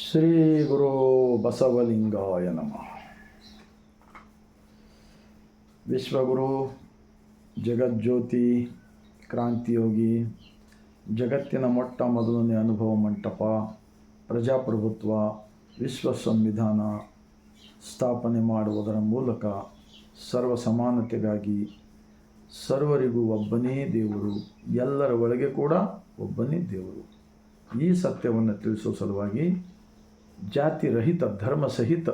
ಶ್ರೀ ಗುರು ಬಸವಲಿಂಗಾಯ ನಮಃ. ವಿಶ್ವಗುರು, ಜಗಜ್ಯೋತಿ, ಕ್ರಾಂತಿಯೋಗಿ, ಜಗತ್ತಿನ ಮೊಟ್ಟ ಮೊದಲನೇ ಅನುಭವ ಮಂಟಪ, ಪ್ರಜಾಪ್ರಭುತ್ವ, ವಿಶ್ವ ಸಂವಿಧಾನ ಸ್ಥಾಪನೆ ಮಾಡುವುದರ ಮೂಲಕ ಸರ್ವ ಸಮಾನತೆಗಾಗಿ ಸರ್ವರಿಗೂ ಒಬ್ಬನೇ ದೇವರು, ಎಲ್ಲರ ಒಳಗೆ ಕೂಡ ಒಬ್ಬನೇ ದೇವರು, ಈ ಸತ್ಯವನ್ನು ತಿಳಿಸುವ ಸಲುವಾಗಿ ಜಾತಿ ರಹಿತ ಧರ್ಮ ಸಹಿತ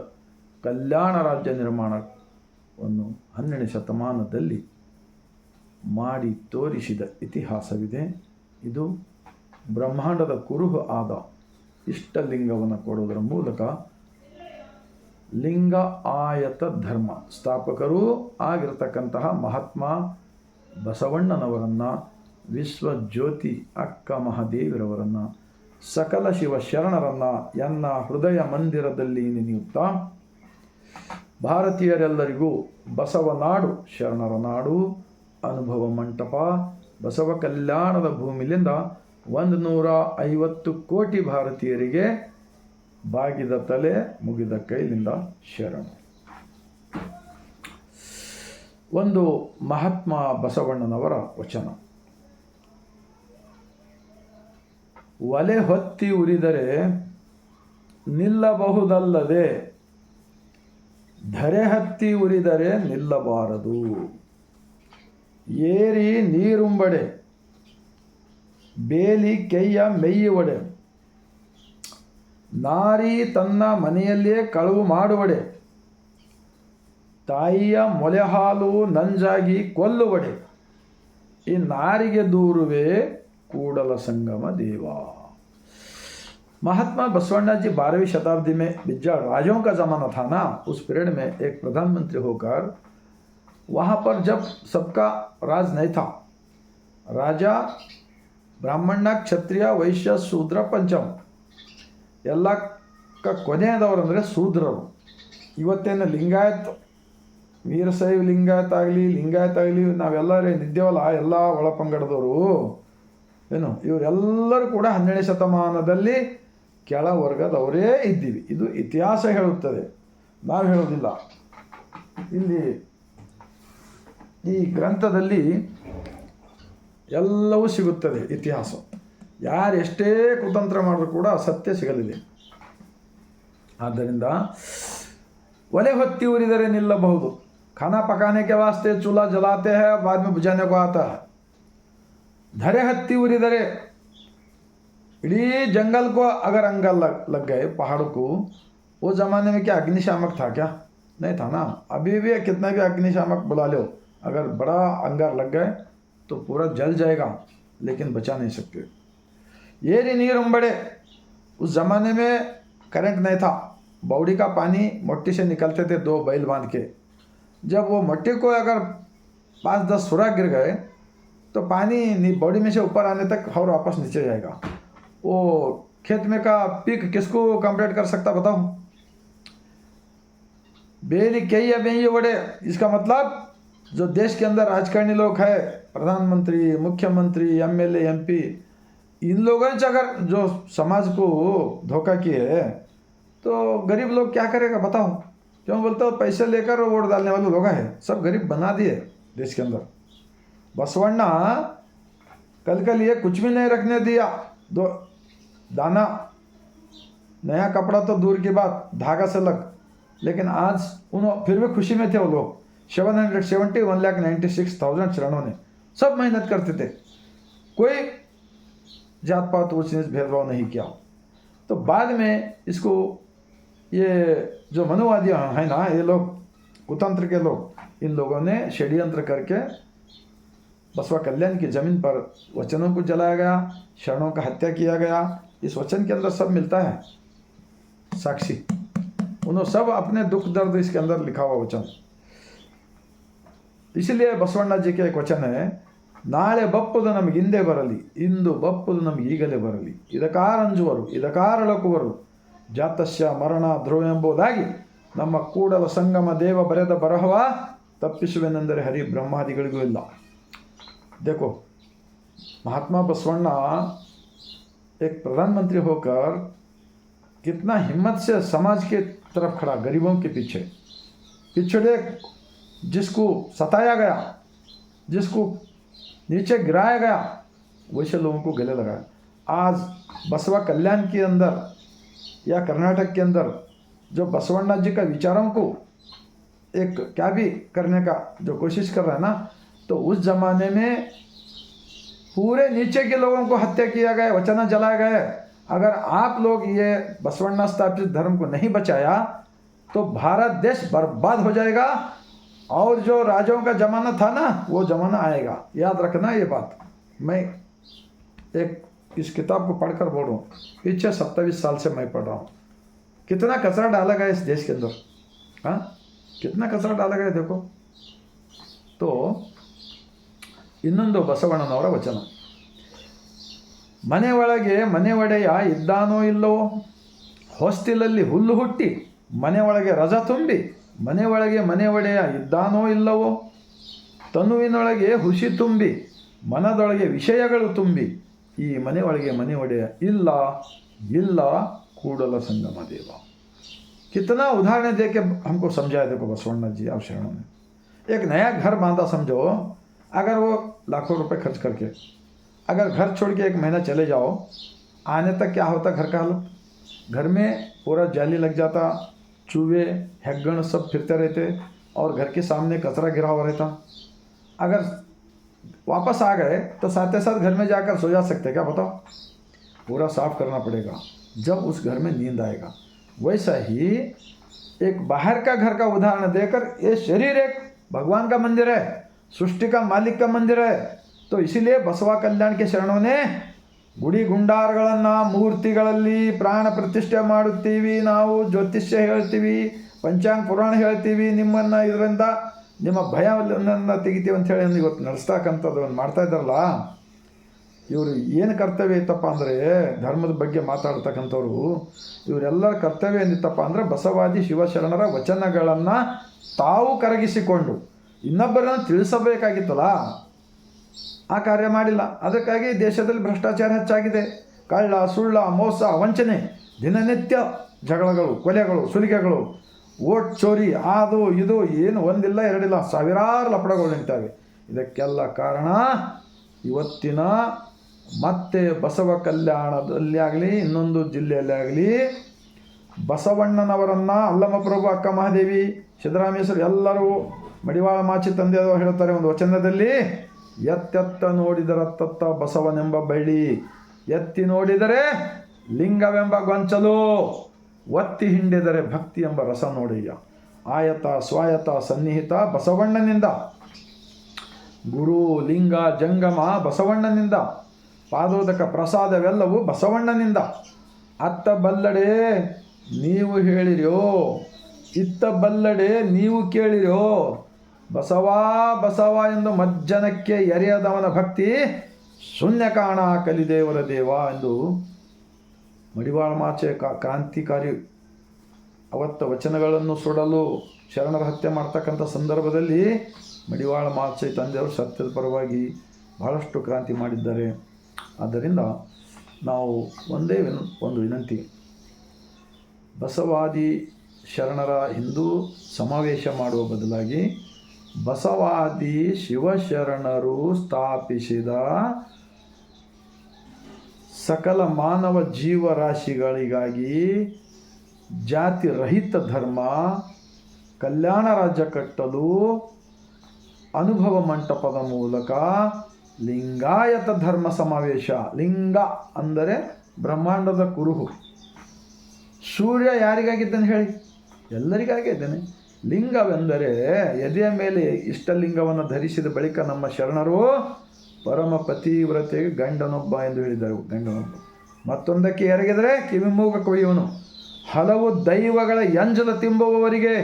ಕಲ್ಯಾಣ ರಾಜ್ಯ ನಿರ್ಮಾಣವನ್ನು 12ನೇ ಶತಮಾನದಲ್ಲಿ ಮಾಡಿ ತೋರಿಸಿದ ಇತಿಹಾಸವಿದೆ. ಇದು ಬ್ರಹ್ಮಾಂಡದ ಕುರುಹು ಆದ ಇಷ್ಟಲಿಂಗವನ್ನು ಕೊಡುವುದರ ಮೂಲಕ ಲಿಂಗ ಆಯತ ಧರ್ಮ ಸ್ಥಾಪಕರೂ ಆಗಿರತಕ್ಕಂತಹ ಮಹಾತ್ಮ ಬಸವಣ್ಣನವರನ್ನು, ವಿಶ್ವಜ್ಯೋತಿ ಅಕ್ಕ ಮಹಾದೇವಿರವರನ್ನು, ಸಕಲ ಶಿವ ಶರಣರನ್ನು ಎನ್ನ ಹೃದಯ ಮಂದಿರದಲ್ಲಿ ನೆನೆಯುತ್ತಾ ಭಾರತೀಯರೆಲ್ಲರಿಗೂ ಬಸವನಾಡು ಶರಣರ ನಾಡು ಅನುಭವ ಮಂಟಪ ಬಸವ ಕಲ್ಯಾಣದ ಭೂಮಿಲಿಂದ 150 ಕೋಟಿ ಭಾರತೀಯರಿಗೆ ಬಾಗಿದ ತಲೆ ಮುಗಿದ ಕೈಲಿಂದ ಶರಣು. ಒಂದು ಮಹಾತ್ಮ ಬಸವಣ್ಣನವರ ವಚನ: ಒಲೆ ಹೊತ್ತಿ ಉರಿದರೆ ನಿಲ್ಲಬಹುದಲ್ಲದೆ ಧರೆ ಹತ್ತಿ ಉರಿದರೆ ನಿಲ್ಲಬಾರದು. ಏರಿ ನೀರುಂಬಡೆ ಬೇಲಿ ಕೆಯ್ಯ ಮೇಯುವಡೆ, ನಾರಿ ತನ್ನ ಮನೆಯಲ್ಲೇ ಕಳುವು ಮಾಡುವಡೆ, ತಾಯಿಯ ಮೊಲೆ ಹಾಲು ನಂಜಾಗಿ ಕೊಲ್ಲುವಡೆ, ಈ ನಾರಿಗೆ ದೂರುವೆ कूडल संगम देवा. महात्मा बसवण्णा जी 12वीं शताब्दी में बिज्जा राजों का ज़माना था ना, उस पीरियड में एक प्रधानमंत्री होकर वहाँ पर जब सबका राज नहीं था, राजा ब्राह्मण क्षत्रिय वैश्य शूद्र पंचम ಎಲ್ಲ ಕೊನೆಯದವರು ಅಂದರೆ ಶೂದ್ರರು. ಇವತ್ತೇನು ಲಿಂಗಾಯತ್ ವೀರಶೈವ ಲಿಂಗಾಯತ್ ಆಗಲಿ ನಾವೆಲ್ಲರೇ ನಿದ್ದೇವಲ್ಲ, ಎಲ್ಲ ಒಳಪಂಗಡದವರು ಏನು, ಇವರೆಲ್ಲರೂ ಕೂಡ 12ನೇ ಶತಮಾನದಲ್ಲಿ ಕೆಳವರ್ಗದವರೇ ಇದ್ದೀವಿ. ಇದು ಇತಿಹಾಸ ಹೇಳುತ್ತದೆ, ನಾವು ಹೇಳೋದಿಲ್ಲ. ಇಲ್ಲಿ ಈ ಗ್ರಂಥದಲ್ಲಿ ಎಲ್ಲವೂ ಸಿಗುತ್ತದೆ ಇತಿಹಾಸ. ಯಾರು ಎಷ್ಟೇ ಕುತಂತ್ರ ಮಾಡಿದ್ರು ಕೂಡ ಸತ್ಯ ಸಿಗಲಿದೆ. ಆದ್ದರಿಂದ ಒಲೆ ಹೊತ್ತಿ ಉರಿದರೆ ನಿಲ್ಲಬಹುದು. खाना पकाने के वास्ते चूल्हा जलाते हैं, बाद में बुझाने को आता है. धरे हत्ती उरिदरे, इडी जंगल को अगर अंगार लग गए, पहाड़ों को, वो ज़माने में क्या अग्निशामक था क्या? नहीं था ना. अभी भी कितना भी अग्निशामक बुला लो, अगर बड़ा अंगार लग गए तो पूरा जल जाएगा, लेकिन बचा नहीं सकते. ये नीर उम्बड़े, उस ज़माने में करंट नहीं था, बावड़ी का पानी मट्टी से निकलते थे 2 बैल बांध के. जब वो मट्टी को अगर 5-10 सुराख गिर गए तो पानी बॉडी में से ऊपर आने तक और वापस नीचे जाएगा. वो खेत में का पीक किसको कंप्लीट कर सकता बताओ? बेली कई या बेई बड़े, इसका मतलब जो देश के अंदर राजकारणी लोग हैं, प्रधानमंत्री, मुख्यमंत्री, MLA, MP, इन लोगों ने अगर जो समाज को धोखा किए तो गरीब लोग क्या करेगा बताओ? क्यों बोलते हो? पैसे लेकर वोट डालने वाले लोग हैं, सब गरीब बना दिए देश के अंदर. बसवण्णा कल के लिए कुछ भी नहीं रखने दिया. 2 दाना, नया कपड़ा तो दूर की बात, धागा से लग, लेकिन आज उन्होंने फिर भी खुशी में थे वो लोग. 1,96,000 शरणों ने सब मेहनत करते थे, कोई जात पात ऊंच नीच भेदभाव नहीं किया. तो बाद में इसको ये जो मनुवादी हैं ना, ये लोग कुतंत्र के लोग, इन लोगों ने षड्यंत्र करके बसवा कल्याण की ज़मीन पर वचनों को जलाया गया, शरणों का हत्या किया गया. इस वचन के अंदर सब मिलता है, साक्षी. उन्होंने सब अपने दुख दर्द इसके अंदर लिखा हुआ वचन. इसलिए बसवण्णा जी के एक वचन है: ನಾಳೆ ಬಪ್ಪುದು ನಮಗೆ ಹಿಂದೆ ಬರಲಿ, ಇಂದು ಬಪ್ಪುದು ನಮಗೆ ಈಗಲೇ ಬರಲಿ, ಇದಕಾರಂಜುವರು ಇದಕಾರಳಕುವರು, ಜಾತಸ್ಯ ಮರಣ ಧ್ರುವ ಎಂಬುದಾಗಿ ನಮ್ಮ ಕೂಡಲ ಸಂಗಮ ದೇವ ಬರೆದ ಬರಹವ ತಪ್ಪಿಸುವೆನೆಂದರೆ ಹರಿ ಬ್ರಹ್ಮಾದಿಗಳಿಗೂ ಇಲ್ಲ. देखो, महात्मा बसवण्णा एक प्रधानमंत्री होकर कितना हिम्मत से समाज के तरफ खड़ा, गरीबों के पीछे, पिछड़े जिसको सताया गया, जिसको नीचे गिराया गया, वैसे लोगों को गले लगाया। आज बसवा कल्याण के अंदर या कर्नाटक के अंदर जो बसवण्णा जी का विचारों को एक क्या भी करने का जो कोशिश कर रहा है ना, तो उस जमाने में पूरे नीचे के लोगों को हत्या किया गया, वचन जलाए गए। अगर आप लोग ये बसवण्णा स्थापित धर्म को नहीं बचाया तो भारत देश बर्बाद हो जाएगा, और जो राजाओं का ज़माना था ना वो ज़माना आएगा। याद रखना ये बात। मैं एक इस किताब को पढ़कर बोल रहा हूँ, पीछे 27 साल से मैं पढ़ रहा हूँ। कितना कचरा डाला गया इस देश के अंदर, हाँ, कितना कचरा डाला गया देखो। तो ಇನ್ನೊಂದು ಬಸವಣ್ಣನವರ ವಚನ, ಮನೆ ಒಳಗೆ ಮನೆ ಒಡೆಯ ಇದ್ದಾನೋ ಇಲ್ಲವೋ, ಹೊಸ್ತಿಲಲ್ಲಿ ಹುಲ್ಲು ಹುಟ್ಟಿ ಮನೆ ಒಳಗೆ ರಜ ತುಂಬಿ, ಮನೆ ಒಳಗೆ ಮನೆ ಒಡೆಯ ಇದ್ದಾನೋ ಇಲ್ಲವೋ, ತನುವಿನೊಳಗೆ ಹುಸಿ ತುಂಬಿ ಮನದೊಳಗೆ ವಿಷಯಗಳು ತುಂಬಿ, ಈ ಮನೆ ಒಳಗೆ ಮನೆ ಒಡೆಯ ಇಲ್ಲ ಇಲ್ಲ ಕೂಡಲ ಸಂಗಮ देव। कितना उदाहरण दे के हमको समझाया देखो बसवण्णा जी और शरणों ने। एक नया घर बांधा समझो, अगर वो लाखों रुपए खर्च करके अगर घर छोड़ के 1 महीना चले जाओ, आने तक क्या होता घर का हालत। घर में पूरा जाली लग जाता, चूहे हैगण सब फिरते रहते, और घर के सामने कचरा गिरा हुआ रहता। अगर वापस आ गए तो साथ ही साथ घर में जाकर सो जा सकते, क्या बताओ। पूरा साफ करना पड़ेगा जब उस घर में नींद आएगा। वैसा ही एक बाहर का घर का उदाहरण देकर, ये शरीर एक भगवान का मंदिर है, सृष्टि का मालिक का मंदिर है। तो इसीलिए बसवा कल्याण के शरणों ने ಗುಡಿ ಗುಂಡಾರಗಳನ್ನು ಮೂರ್ತಿಗಳಲ್ಲಿ ಪ್ರಾಣ ಪ್ರತಿಷ್ಠೆ ಮಾಡುತ್ತೀವಿ, ನಾವು ಜ್ಯೋತಿಷ್ಯ ಹೇಳ್ತೀವಿ, ಪಂಚಾಂಗ ಪುರಾಣ ಹೇಳ್ತೀವಿ, ನಿಮ್ಮನ್ನು ಇದರಿಂದ ನಿಮ್ಮ ಭಯವನ್ನು ತೆಗಿತೀವಿ ಅಂಥೇಳಿ ಇವತ್ತು ನಡೆಸ್ತಕ್ಕಂಥದ್ದು ಮಾಡ್ತಾ ಇದ್ದಾರಲ್ಲ, ಇವರು ಏನು ಕರ್ತವ್ಯ ಇತ್ತಪ್ಪ ಅಂದರೆ, ಧರ್ಮದ ಬಗ್ಗೆ ಮಾತಾಡ್ತಕ್ಕಂಥವ್ರು ಇವರೆಲ್ಲರ ಕರ್ತವ್ಯ ಏನಿತ್ತಪ್ಪ ಅಂದರೆ, ಬಸವಾದಿ ಶಿವಶರಣರ ವಚನಗಳನ್ನು ತಾವು ಕರಗಿಸಿಕೊಂಡು ಇನ್ನೊಬ್ಬರನ್ನು ತಿಳಿಸಬೇಕಾಗಿತ್ತಲ್ಲ, ಆ ಕಾರ್ಯ ಮಾಡಿಲ್ಲ. ಅದಕ್ಕಾಗಿ ದೇಶದಲ್ಲಿ ಭ್ರಷ್ಟಾಚಾರ ಹೆಚ್ಚಾಗಿದೆ. ಕಳ್ಳ ಸುಳ್ಳ ಮೋಸ ವಂಚನೆ, ದಿನನಿತ್ಯ ಜಗಳಗಳು, ಕೊಲೆಗಳು, ಸುಲಿಗೆಗಳು, ಓಟ್ ಚೋರಿ, ಅದು ಇದು ಏನು ಒಂದಿಲ್ಲ ಎರಡಿಲ್ಲ, ಸಾವಿರಾರು ಲಪಡಗಳು ನಡೀತವೆ. ಇದಕ್ಕೆಲ್ಲ ಕಾರಣ ಇವತ್ತಿನ ಮತ್ತೆ ಬಸವ ಕಲ್ಯಾಣದಲ್ಲಿ ಆಗಲಿ ಇನ್ನೊಂದು ಜಿಲ್ಲೆಯಲ್ಲಿ ಆಗಲಿ ಬಸವಣ್ಣನವರನ್ನು ಅಲ್ಲಮಪ್ರಭು, ಅಕ್ಕ ಮಹಾದೇವಿ, ಸಿದ್ದರಾಮೇಶ್ವರ ಎಲ್ಲರೂ ಮಡಿವಾಳ ಮಾಚಿ ತಂದೆಯವರು ಹೇಳ್ತಾರೆ ಒಂದು ವಚನದಲ್ಲಿ, ಎತ್ತೆತ್ತ ನೋಡಿದರತ್ತತ್ತ ಬಸವನೆಂಬ ಬಳ್ಳಿ, ಎತ್ತಿ ನೋಡಿದರೆ ಲಿಂಗವೆಂಬ ಗೊಂಚಲು, ಒತ್ತಿ ಹಿಂಡಿದರೆ ಭಕ್ತಿ ಎಂಬ ರಸ ನೋಡಯ್ಯ. ಆಯತ ಸ್ವಾಯತ ಸನ್ನಿಹಿತ ಬಸವಣ್ಣನಿಂದ, ಗುರು ಲಿಂಗ ಜಂಗಮ ಬಸವಣ್ಣನಿಂದ, ಪಾದೋದಕ ಪ್ರಸಾದವೆಲ್ಲವೂ ಬಸವಣ್ಣನಿಂದ. ಅತ್ತ ಬಲ್ಲಡೆ ನೀವು ಹೇಳಿರ್ಯೋ, ಇತ್ತ ಬಲ್ಲಡೆ ನೀವು ಕೇಳಿರ್ಯೋ, ಬಸವ ಬಸವ ಎಂದು ಮಜ್ಜನಕ್ಕೆ ಎರೆಯದವನ ಭಕ್ತಿ ಶೂನ್ಯ ಕಾಣ ಕಲಿದೇವರ ದೇವ ಎಂದು ಮಡಿವಾಳ ಮಾಚೆ ಕ್ರಾಂತಿಕಾರಿ ಅವತ್ತ ವಚನಗಳನ್ನು ಸುಡಲು ಶರಣರ ಹತ್ಯೆ ಮಾಡ್ತಕ್ಕಂಥ ಸಂದರ್ಭದಲ್ಲಿ ಮಡಿವಾಳ ಮಾಚೆ ತಂದೆಯವರು ಸತ್ಯದ ಪರವಾಗಿ ಬಹಳಷ್ಟು ಕ್ರಾಂತಿ ಮಾಡಿದ್ದಾರೆ. ಆದ್ದರಿಂದ ನಾವು ಒಂದೇ ಒಂದು ವಿನಂತಿ, ಬಸವಾದಿ ಶರಣರ ಹಿಂದೂ ಸಮಾವೇಶ ಮಾಡುವ ಬದಲಾಗಿ ಬಸವಾದಿ ಶಿವಶರಣರು ಸ್ಥಾಪಿಸಿದ ಸಕಲ ಮಾನವ ಜೀವರಾಶಿಗಳಿಗಾಗಿ ಜಾತಿ ರಹಿತ ಧರ್ಮ, ಕಲ್ಯಾಣ ರಾಜ್ಯ ಕಟ್ಟಲು ಅನುಭವ ಮಂಟಪದ ಮೂಲಕ ಲಿಂಗಾಯತ ಧರ್ಮ ಸಮಾವೇಶ. ಲಿಂಗ ಅಂದರೆ ಬ್ರಹ್ಮಾಂಡದ ಕುರುಹು. ಸೂರ್ಯ ಯಾರಿಗಾಗಿದ್ದಾನೆ ಹೇಳಿ? ಎಲ್ಲರಿಗಾಗಿದ್ದಾನೆ. ಲಿಂಗವೆಂದರೆ ಎದೆಯ ಮೇಲೆ ಇಷ್ಟಲಿಂಗವನ್ನು ಧರಿಸಿದ ಬಳಿಕ ನಮ್ಮ ಶರಣರು ಪರಮ ಪತಿವ್ರತೆಗೆ ಗಂಡನೊಬ್ಬ ಎಂದು ಹೇಳಿದರು. ಗಂಡನೊಬ್ಬ ಮತ್ತೊಂದಕ್ಕೆ ಎರಗಿದರೆ ಕಿವಿಮೂಗ ಕೊಯ್ಯುವನು, ಹಲವು ದೈವಗಳ ಎಂಜಲ ತಿಂಬುವವರಿಗೆ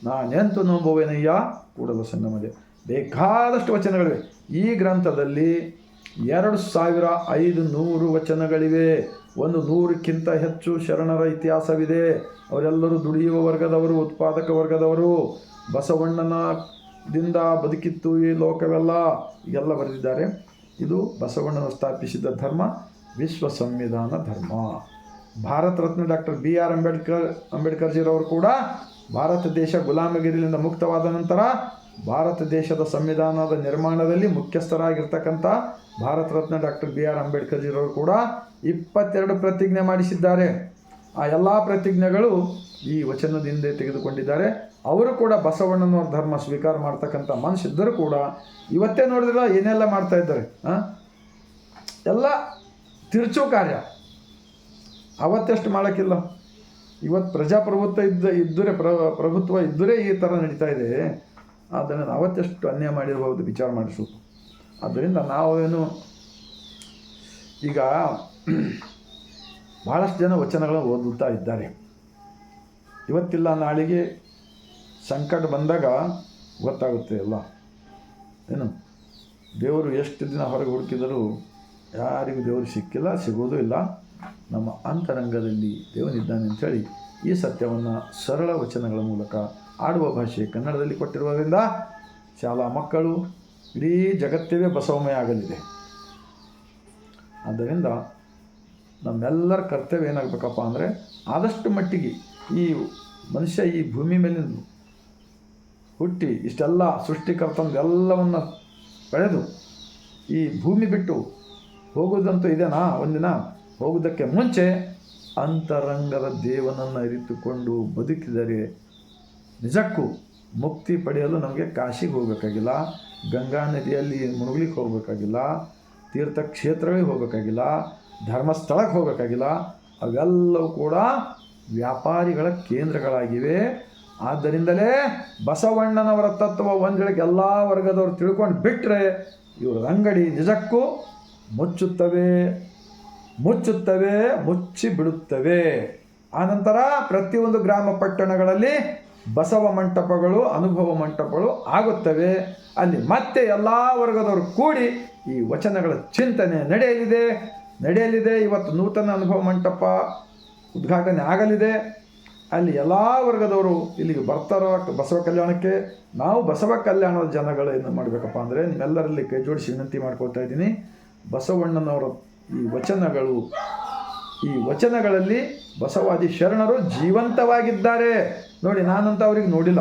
ನಾನೆಂತು ನಂಬುವೆನಯ್ಯ ಕೂಡಲ ಸಂಗಮದೆ. ಬೇಕಾದಷ್ಟು ವಚನಗಳಿವೆ ಈ ಗ್ರಂಥದಲ್ಲಿ. 2500 ವಚನಗಳಿವೆ. 100ಕ್ಕಿಂತ ಹೆಚ್ಚು ಶರಣರ ಇತಿಹಾಸವಿದೆ. ಅವರೆಲ್ಲರೂ ದುಡಿಯುವ ವರ್ಗದವರು, ಉತ್ಪಾದಕ ವರ್ಗದವರು. ಬಸವಣ್ಣನದಿಂದ ಬದುಕಿತ್ತು ಈ ಲೋಕವೆಲ್ಲ ಎಲ್ಲ ಬರೆದಿದ್ದಾರೆ. ಇದು ಬಸವಣ್ಣನ ಸ್ಥಾಪಿಸಿದ ಧರ್ಮ, ವಿಶ್ವ ಸಂವಿಧಾನ ಧರ್ಮ. ಭಾರತ ರತ್ನ ಡಾಕ್ಟರ್ BR ಅಂಬೇಡ್ಕರ್ಜಿರವರು ಕೂಡ ಭಾರತ ದೇಶ ಗುಲಾಮಗಿರಿಯಿಂದ ಮುಕ್ತವಾದ ನಂತರ ಭಾರತ ದೇಶದ ಸಂವಿಧಾನದ ನಿರ್ಮಾಣದಲ್ಲಿ ಮುಖ್ಯಸ್ಥರಾಗಿರ್ತಕ್ಕಂಥ ಭಾರತ ರತ್ನ ಡಾಕ್ಟರ್ BR ಅಂಬೇಡ್ಕರ್ಜಿರವರು ಕೂಡ 22 ಪ್ರತಿಜ್ಞೆ ಮಾಡಿಸಿದ್ದಾರೆ. ಆ ಎಲ್ಲ ಪ್ರತಿಜ್ಞೆಗಳು ಈ ವಚನದಿಂದ ತೆಗೆದುಕೊಂಡಿದ್ದಾರೆ. ಅವರು ಕೂಡ ಬಸವಣ್ಣನವರ ಧರ್ಮ ಸ್ವೀಕಾರ ಮಾಡ್ತಕ್ಕಂಥ ಮನಸ್ಸಿದ್ದರೂ ಕೂಡ ಇವತ್ತೇ ನೋಡಿದ್ರಲ್ಲ ಏನೆಲ್ಲ ಮಾಡ್ತಾ ಇದ್ದಾರೆ. ಎಲ್ಲ ತಿರುಚು ಕಾರ್ಯ. ಅವತ್ತೆಷ್ಟು ಮಾಡೋಕ್ಕಿಲ್ಲ. ಇವತ್ತು ಪ್ರಜಾಪ್ರಭುತ್ವ ಇದ್ದರೆ ಪ್ರಭುತ್ವ ಇದ್ದರೆ ಈ ಥರ ನಡೀತಾ ಇದೆ. ಅದನ್ನು ಅವತ್ತೆಷ್ಟು ಅನ್ಯಾಯ ಮಾಡಿರ್ಬೋದು, ವಿಚಾರ ಮಾಡಿಸೋದು. ಆದ್ದರಿಂದ ನಾವೇನು ಈಗ ಭಾಳಷ್ಟು ಜನ ವಚನಗಳನ್ನು ಓದುತ್ತಾ ಇದ್ದಾರೆ. ಇವತ್ತಿಲ್ಲ ನಾಳೆಗೆ ಸಂಕಟ ಬಂದಾಗ ಗೊತ್ತಾಗುತ್ತೆ ಎಲ್ಲ. ಏನು ದೇವರು ಎಷ್ಟು ದಿನ ಹೊರಗೆ ಹುಡುಕಿದರೂ ಯಾರಿಗೂ ದೇವರು ಸಿಕ್ಕಿಲ್ಲ, ಸಿಗೋದು ಇಲ್ಲ. ನಮ್ಮ ಅಂತರಂಗದಲ್ಲಿ ದೇವನಿದ್ದಾನೆ ಅಂಥೇಳಿ ಈ ಸತ್ಯವನ್ನು ಸರಳ ವಚನಗಳ ಮೂಲಕ ಆಡುವ ಭಾಷೆ ಕನ್ನಡದಲ್ಲಿ ಕೊಟ್ಟಿರುವುದರಿಂದ ಶಾಲಾ ಮಕ್ಕಳು ಇಡೀ ಜಗತ್ತಿಗೆ ಬಸವಮಯ ಆಗಲಿದೆ. ಆದ್ದರಿಂದ ನಮ್ಮೆಲ್ಲರ ಕರ್ತವ್ಯ ಏನಾಗಬೇಕಪ್ಪ ಅಂದರೆ ಆದಷ್ಟು ಮಟ್ಟಿಗೆ ಈ ಮನುಷ್ಯ ಈ ಭೂಮಿ ಮೇಲಿಂದ ಹುಟ್ಟಿ ಇಷ್ಟೆಲ್ಲ ಸೃಷ್ಟಿಕರ್ತಂದೆಲ್ಲವನ್ನು ಬೆಳೆದು ಈ ಭೂಮಿ ಬಿಟ್ಟು ಹೋಗೋದಂತೂ ಇದೆನಾ ಒಂದಿನ. ಹೋಗೋದಕ್ಕೆ ಮುಂಚೆ ಅಂತರಂಗದ ದೇವನನ್ನು ಅರಿತುಕೊಂಡು ಬದುಕಿದರೆ ನಿಜಕ್ಕೂ ಮುಕ್ತಿ ಪಡೆಯಲು ನಮಗೆ ಕಾಶಿಗೆ ಹೋಗಬೇಕಾಗಿಲ್ಲ, ಗಂಗಾ ನದಿಯಲ್ಲಿ ಮುಳುಗ್ಲಿಕ್ಕೆ ಹೋಗಬೇಕಾಗಿಲ್ಲ, ತೀರ್ಥಕ್ಷೇತ್ರಗಳಿಗೆ ಹೋಗಬೇಕಾಗಿಲ್ಲ, ಧರ್ಮಸ್ಥಳಕ್ಕೆ ಹೋಗಬೇಕಾಗಿಲ್ಲ. ಅವೆಲ್ಲವೂ ಕೂಡ ವ್ಯಾಪಾರಿಗಳ ಕೇಂದ್ರಗಳಾಗಿವೆ. ಆದ್ದರಿಂದಲೇ ಬಸವಣ್ಣನವರ ತತ್ವ ಒಂದೆಳಗೆ ಎಲ್ಲ ವರ್ಗದವರು ತಿಳ್ಕೊಂಡು ಬಿಟ್ಟರೆ ಇವರ ಅಂಗಡಿ ನಿಜಕ್ಕೂ ಮುಚ್ಚುತ್ತವೆ, ಮುಚ್ಚಿ ಬಿಡುತ್ತವೆ. ಆನಂತರ ಪ್ರತಿಯೊಂದು ಗ್ರಾಮ ಪಟ್ಟಣಗಳಲ್ಲಿ ಬಸವ ಮಂಟಪಗಳು, ಅನುಭವ ಮಂಟಪಗಳು ಆಗುತ್ತವೆ. ಅಲ್ಲಿ ಮತ್ತೆ ಎಲ್ಲ ವರ್ಗದವರು ಕೂಡಿ ಈ ವಚನಗಳ ಚಿಂತನೆ ನಡೆಯಲಿದೆ. ಇವತ್ತು ನೂತನ ಅನುಭವ ಮಂಟಪ ಉದ್ಘಾಟನೆ ಆಗಲಿದೆ. ಅಲ್ಲಿ ಎಲ್ಲ ವರ್ಗದವರು ಇಲ್ಲಿಗೆ ಬರ್ತಾರೋ ಬಸವ ಕಲ್ಯಾಣಕ್ಕೆ. ನಾವು ಬಸವ ಕಲ್ಯಾಣದ ಜನಗಳು ಏನು ಮಾಡಬೇಕಪ್ಪ ಅಂದರೆ ನಿಮ್ಮೆಲ್ಲರಲ್ಲಿ ಕೈ ಜೋಡಿಸಿ ವಿನಂತಿ ಮಾಡ್ಕೊಳ್ತಾ ಇದ್ದೀನಿ. ಬಸವಣ್ಣನವರ ಈ ವಚನಗಳಲ್ಲಿ ಬಸವಾದಿ ಶರಣರು ಜೀವಂತವಾಗಿದ್ದಾರೆ. ನೋಡಿ, ನಾನಂತ ಅವ್ರಿಗೆ ನೋಡಿಲ್ಲ.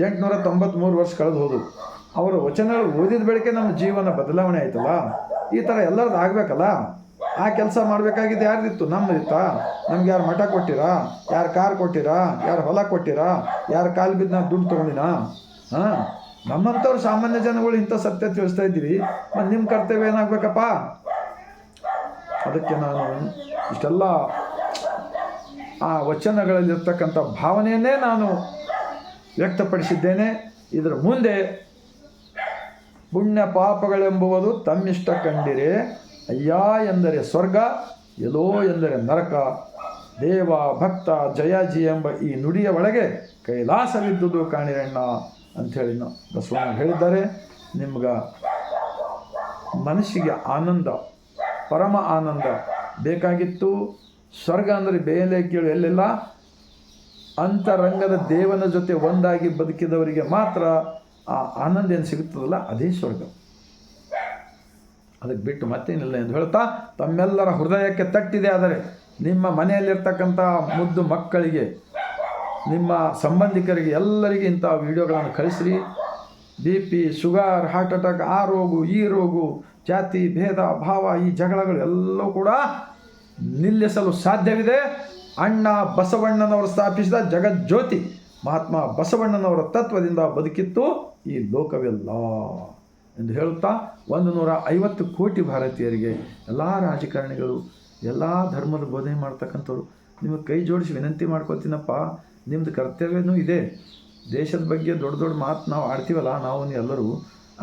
893 ವರ್ಷ ಕಳೆದು ಹೋದರು. ಅವರ ವಚನಗಳು ಓದಿದ ಬೆಳಕೆ ನಮ್ಮ ಜೀವನ ಬದಲಾವಣೆ ಆಯ್ತಲ್ಲ. ಈ ಥರ ಎಲ್ಲರದ್ದು ಆಗಬೇಕಲ್ಲ. ಆ ಕೆಲಸ ಮಾಡಬೇಕಾಗಿದ್ದು ಯಾರ್ದಿತ್ತು? ನಮ್ಮದಿತ್ತಾ? ನಮ್ಗೆ ಯಾರು ಮಠ ಕೊಟ್ಟಿರಾ? ಯಾರು ಕಾರ್ ಕೊಟ್ಟಿರಾ? ಯಾರು ಹೊಲ ಕೊಟ್ಟಿರಾ? ಯಾರು ಕಾಲು ಬಿದ್ದು ನಾವು ದುಡ್ಡು ತೊಗೊಂಡಿನಾ? ನಮ್ಮಂಥವ್ರು ಸಾಮಾನ್ಯ ಜನಗಳು ಇಂಥ ಸತ್ಯ ತಿಳಿಸ್ತಾ ಇದ್ದೀವಿ. ಮತ್ತು ನಿಮ್ಮ ಕರ್ತವ್ಯ ಏನಾಗಬೇಕಪ್ಪ? ಅದಕ್ಕೆ ನಾನು ಇಷ್ಟೆಲ್ಲ ಆ ವಚನಗಳಲ್ಲಿರ್ತಕ್ಕಂಥ ಭಾವನೆಯನ್ನೇ ನಾನು ವ್ಯಕ್ತಪಡಿಸಿದ್ದೇನೆ. ಇದರ ಮುಂದೆ ಪುಣ್ಯ ಪಾಪಗಳೆಂಬುವುದು ತಮ್ಮಿಷ್ಟ ಕಂಡಿರೆ, ಅಯ್ಯ ಎಂದರೆ ಸ್ವರ್ಗ, ಎಲ್ಲೋ ಎಂದರೆ ನರಕ, ದೇವ ಭಕ್ತ ಜಯಾಜಿ ಎಂಬ ಈ ನುಡಿಯ ಒಳಗೆ ಕೈಲಾಸವಿದ್ದುದು ಕಾಣಿರಣ್ಣ ಅಂಥೇಳಿ ಬಸವಣ್ಣ ಹೇಳಿದ್ದಾರೆ. ನಿಮ್ಗೆ ಮನಸ್ಸಿಗೆ ಆನಂದ, ಪರಮ ಆನಂದ ಬೇಕಾಗಿತ್ತು. ಸ್ವರ್ಗ ಅಂದರೆ ಬೇಲೆ ಕೀಳು ಎಲ್ಲೆಲ್ಲ ಅಂತರಂಗದ ದೇವನ ಜೊತೆ ಒಂದಾಗಿ ಬದುಕಿದವರಿಗೆ ಮಾತ್ರ ಆ ಆನಂದ ಏನು ಸಿಗುತ್ತದಲ್ಲ, ಅದೇ ಸ್ವರ್ಗ. ಅದಕ್ಕೆ ಬಿಟ್ಟು ಮತ್ತೇನಿಲ್ಲ ಎಂದು ಹೇಳ್ತಾ, ತಮ್ಮೆಲ್ಲರ ಹೃದಯಕ್ಕೆ ತಟ್ಟಿದೆ ಆದರೆ ನಿಮ್ಮ ಮನೆಯಲ್ಲಿರ್ತಕ್ಕಂಥ ಮುದ್ದು ಮಕ್ಕಳಿಗೆ, ನಿಮ್ಮ ಸಂಬಂಧಿಕರಿಗೆ ಎಲ್ಲರಿಗೆ ಇಂಥ ವಿಡಿಯೋಗಳನ್ನು ಕಳಿಸ್ರಿ. BP, ಶುಗರ್, ಹಾರ್ಟ್ ಅಟ್ಯಾಕ್, ಆ ರೋಗು ಈ ರೋಗು, ಜಾತಿ ಭೇದ ಭಾವ, ಈ ಜಗಳಗಳು ಎಲ್ಲವೂ ಕೂಡ ನಿಲ್ಲಿಸಲು ಸಾಧ್ಯವಿದೆ. ಅಣ್ಣ ಬಸವಣ್ಣನವರು ಸ್ಥಾಪಿಸಿದ ಜಗಜ್ಯೋತಿ ಮಹಾತ್ಮ ಬಸವಣ್ಣನವರ ತತ್ವದಿಂದ ಬದುಕಿತ್ತು ಈ ಲೋಕವೆಲ್ಲ ಎಂದು ಹೇಳುತ್ತಾ 150 ಕೋಟಿ ಭಾರತೀಯರಿಗೆ, ಎಲ್ಲ ರಾಜಕಾರಣಿಗಳು, ಎಲ್ಲ ಧರ್ಮದ ಬೋಧನೆ ಮಾಡ್ತಕ್ಕಂಥವ್ರು ನಿಮಗೆ ಕೈ ಜೋಡಿಸಿ ವಿನಂತಿ ಮಾಡ್ಕೊತೀನಪ್ಪ. ನಿಮ್ಮದು ಕರ್ತವ್ಯನೂ ಇದೆ. ದೇಶದ ಬಗ್ಗೆ ದೊಡ್ಡ ದೊಡ್ಡ ಮಾತು ನಾವು ಆಡ್ತೀವಲ್ಲ ನಾವು ಎಲ್ಲರೂ,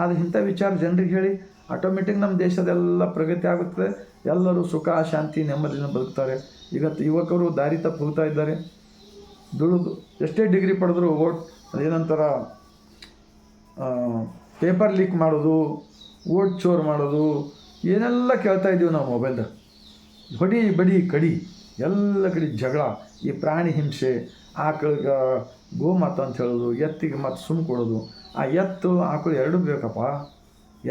ಆದರೆ ಇಂಥ ವಿಚಾರ ಜನರಿಗೆ ಹೇಳಿ ಆಟೋಮೆಟಿಕ್ ನಮ್ಮ ದೇಶದೆಲ್ಲ ಪ್ರಗತಿ ಆಗುತ್ತದೆ. ಎಲ್ಲರೂ ಸುಖ ಶಾಂತಿ ನೆಮ್ಮದಿನ ಬದುಕ್ತಾರೆ. ಈಗ ಯುವಕರು ದಾರಿ ತಪ್ಪು ಹೋಗ್ತಾ ಇದ್ದಾರೆ. ದುಡಿದು ಎಷ್ಟೇ ಡಿಗ್ರಿ ಪಡೆದ್ರು ಏನಂತಾರ ಪೇಪರ್ ಲೀಕ್ ಮಾಡೋದು, ಓಟ್ ಚೋರ್ ಮಾಡೋದು, ಏನೆಲ್ಲ ಕೇಳ್ತಾ ಇದ್ದೀವಿ ನಾವು ಮೊಬೈಲ್ದಾಗ. ಹೊಡಿ ಬಡಿ ಕಡಿ ಎಲ್ಲ ಕಡೆ ಜಗಳ, ಈ ಪ್ರಾಣಿ ಹಿಂಸೆ, ಆಕಳಿಗೆ ಗೋಮಾತ ಅಂತ ಹೇಳೋದು, ಎತ್ತಿಗೆ ಮತ್ತು ಸುಮ್ಮ ಕೊಡೋದು. ಆ ಎತ್ತು ಆಕಳು ಎರಡೂ ಬೇಕಪ್ಪ.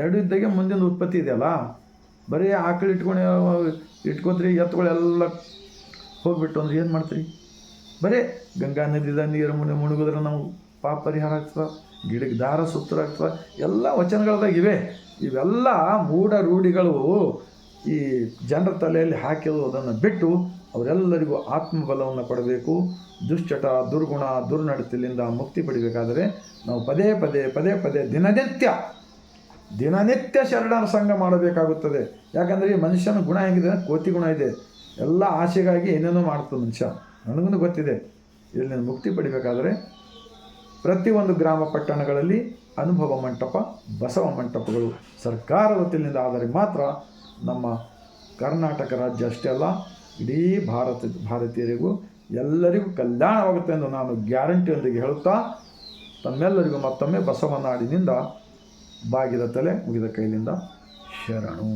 ಎರಡು ಇದ್ದಾಗೆ ಮುಂದಿನ ಉತ್ಪತ್ತಿ ಇದೆಯಲ್ಲ. ಬರೀ ಆಕಳು ಇಟ್ಕೊತ್ರಿ ಎತ್ತುಗಳೆಲ್ಲ ಹೋಗ್ಬಿಟ್ಟು ಅಂದ್ರೆ ಏನು ಮಾಡ್ತೀರಿ? ಬರೇ ಗಂಗಾ ನದಿದ ನೀರು ಮುಳುಗಿದ್ರೆ ನಾವು ಪಾಪ ಪರಿಹಾರ ಆಗ್ತದೆ, ಗಿಡಕ್ಕೆ ದಾರ ಸೂತ್ರ ಎಲ್ಲ ವಚನಗಳದಾಗ ಇವೆ. ಇವೆಲ್ಲ ಮೂಢ ರೂಢಿಗಳು ಈ ಜನರ ತಲೆಯಲ್ಲಿ ಹಾಕಿದ್ದು. ಅದನ್ನು ಬಿಟ್ಟು ಅವರೆಲ್ಲರಿಗೂ ಆತ್ಮಬಲವನ್ನು ಕೊಡಬೇಕು. ದುಶ್ಚಟ, ದುರ್ಗುಣ, ದುರ್ನಡತೆಯಿಂದ ಮುಕ್ತಿ ಪಡಿಬೇಕಾದರೆ ನಾವು ಪದೇ ಪದೇ ದಿನನಿತ್ಯ ಶರಣರ ಸಂಘ ಮಾಡಬೇಕಾಗುತ್ತದೆ. ಯಾಕಂದರೆ ಈ ಮನುಷ್ಯನ ಗುಣ ಹೆಂಗಿದೆ, ಕೋತಿ ಗುಣ ಇದೆ. ಎಲ್ಲ ಆಸೆಗಾಗಿ ಏನೇನೋ ಮಾಡ್ತದೆ ಮನುಷ್ಯ. ನನಗೂ ಗೊತ್ತಿದೆ. ಇಲ್ಲಿ ಮುಕ್ತಿ ಪಡಿಬೇಕಾದರೆ ಪ್ರತಿಯೊಂದು ಗ್ರಾಮ ಪಟ್ಟಣಗಳಲ್ಲಿ ಅನುಭವ ಮಂಟಪ, ಬಸವ ಮಂಟಪಗಳು ಸರ್ಕಾರದ ವತಿಯಿಂದ ಆದರೆ ಮಾತ್ರ ನಮ್ಮ ಕರ್ನಾಟಕ ರಾಜ್ಯ ಅಷ್ಟೇ ಅಲ್ಲ, ಇಡೀ ಭಾರತೀಯರಿಗೂ ಎಲ್ಲರಿಗೂ ಕಲ್ಯಾಣವಾಗುತ್ತೆ ಎಂದು ನಾನು ಗ್ಯಾರಂಟಿಯೊಂದಿಗೆ ಹೇಳುತ್ತಾ ತಮ್ಮೆಲ್ಲರಿಗೂ ಮತ್ತೊಮ್ಮೆ ಬಸವನಾಡಿನಿಂದ ಬಾಗಿದ ತಲೆ ಮುಗಿದ ಕೈಲಿಂದ ಶರಣು.